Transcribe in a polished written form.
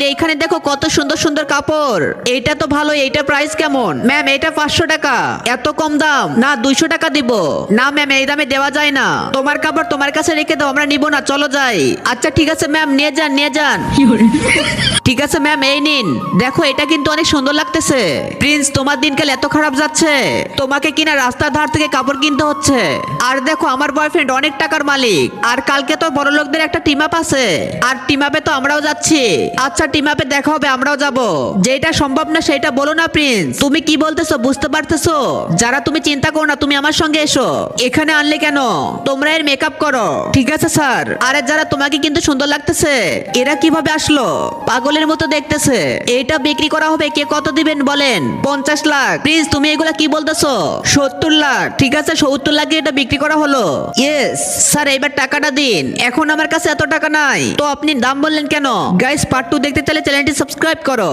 এইখানে দেখো কত সুন্দর সুন্দর কাপড়। এইটা তো ভালো, এইটা প্রাইস কেমন? ম্যাম এটা 500 টাকা। এত কম দাম? না 200 টাকা দিব। না ম্যাম এই দামে দেওয়া যায় না। তোমার কাপড় তোমার কাছে রেখে দাও, আমরা নিব না, চলো যাই। আচ্ছা ঠিক আছে ম্যাম, নিয়ে যান নিয়ে যান। ঠিক আছে ম্যাম এই নিন। দেখো এটা কিন্তু অনেক সুন্দর লাগতেছে। প্রিন্স তোমার দিনকাল এত খারাপ যাচ্ছে, তোমাকে কিনা রাস্তার ধার থেকে কাপড় কিনতে হচ্ছে। আর দেখো আমার বয়ফ্রেন্ড অনেক টাকার মালিক, আর কালকে তো বড় লোকদের একটা টিম আপ আছে, আর টিম আপে তো আমরাও যাচ্ছি। আচ্ছা টিম আপে দেখা হবে, আমরাও যাব। যেটা সম্ভব না সেটা বলো না প্রিন্স। তুমি কি বলতেছো বুঝতে পারতেছো? যারা তুমি চিন্তা করো না, তুমি আমার সঙ্গে এসো। এখানে আনলে কেন? তোমরা এর মেকআপ করো। ঠিক আছে স্যার। আরে যারা তোমাকে কিন্তু সুন্দর লাগতেছে, এরা কিভাবে আসলো? পাগলের মতো দেখতেছে। এইটা বিক্রি করা হবে, কে কত দিবেন বলেন? 50 লাখ। প্লিজ তুমি এগুলা কি বলতেছো? 70 লাখ। ঠিক আছে 70 লাখে এটা বিক্রি করা হলো। ইয়েস স্যার, এবার টাকাটা দিন। এখন আমার কাছে এত টাকা নাই। তো আপনি দাম বললেন কেন? গাইস পার্ট 2 দেখতে চাইলে চ্যানেলটি সাবস্ক্রাইব করো।